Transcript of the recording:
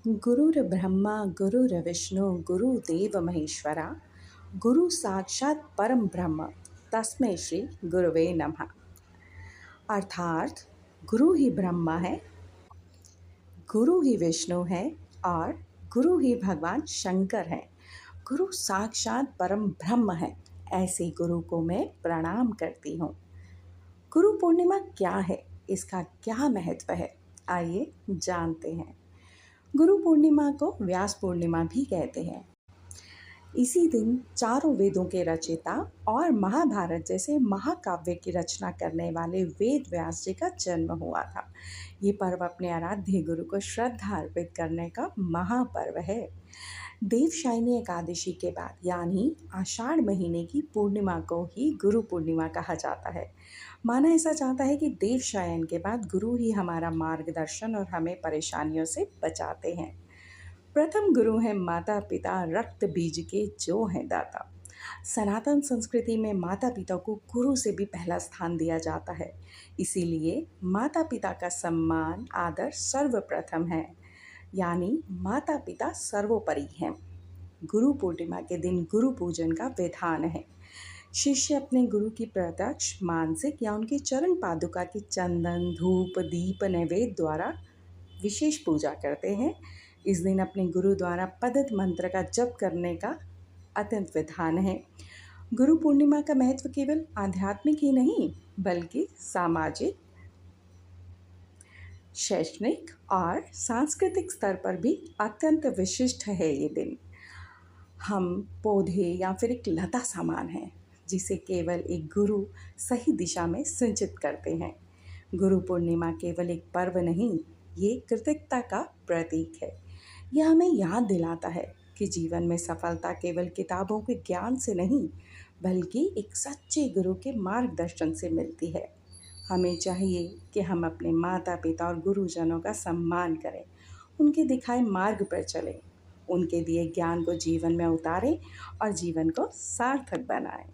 गुरुर्ब्रह्मा गुरुर्विष्णु गुरुदेव महेश्वरा गुरु साक्षात परम ब्रह्म तस्मै श्री गुरुवे नमः। अर्थात गुरु ही ब्रह्मा है, गुरु ही विष्णु है और गुरु ही भगवान शंकर है। गुरु साक्षात परम ब्रह्म है। ऐसे गुरु को मैं प्रणाम करती हूँ। गुरु पूर्णिमा क्या है, इसका क्या महत्व है, आइए जानते हैं। गुरु पूर्णिमा को व्यास पूर्णिमा भी कहते हैं। इसी दिन चारों वेदों के रचयिता और महाभारत जैसे महाकाव्य की रचना करने वाले वेद व्यास जी का जन्म हुआ था। ये पर्व अपने आराध्य गुरु को श्रद्धा अर्पित करने का महापर्व है। देवशायनी एकादशी के बाद यानी आषाढ़ महीने की पूर्णिमा को ही गुरु पूर्णिमा कहा जाता है। माना ऐसा जाता है कि देवशयन के बाद गुरु ही हमारा मार्गदर्शन और हमें परेशानियों से बचाते हैं। प्रथम गुरु हैं माता पिता, रक्त बीज के जो हैं दाता। सनातन संस्कृति में माता पिता को गुरु से भी पहला स्थान दिया जाता है। इसीलिए माता पिता का सम्मान आदर सर्वप्रथम है, यानी माता पिता सर्वोपरि हैं। गुरु पूर्णिमा के दिन गुरु पूजन का विधान है। शिष्य अपने गुरु की प्रत्यक्ष मानसिक या उनके चरण पादुका की चंदन धूप दीप नैवेद्य द्वारा विशेष पूजा करते हैं। इस दिन अपने गुरु द्वारा पठित मंत्र का जप करने का अत्यंत विधान है। गुरु पूर्णिमा का महत्व केवल आध्यात्मिक ही नहीं बल्कि सामाजिक, शैक्षणिक और सांस्कृतिक स्तर पर भी अत्यंत विशिष्ट है। ये दिन हम पौधे या फिर एक लता समान है जिसे केवल एक गुरु सही दिशा में सिंचित करते हैं। गुरु पूर्णिमा केवल एक पर्व नहीं, ये कृतज्ञता का प्रतीक है। यह हमें याद दिलाता है कि जीवन में सफलता केवल किताबों के ज्ञान से नहीं बल्कि एक सच्चे गुरु के मार्गदर्शन से मिलती है। हमें चाहिए कि हम अपने माता पिता और गुरुजनों का सम्मान करें, उनके दिखाए मार्ग पर चलें, उनके दिए ज्ञान को जीवन में उतारें और जीवन को सार्थक बनाएं।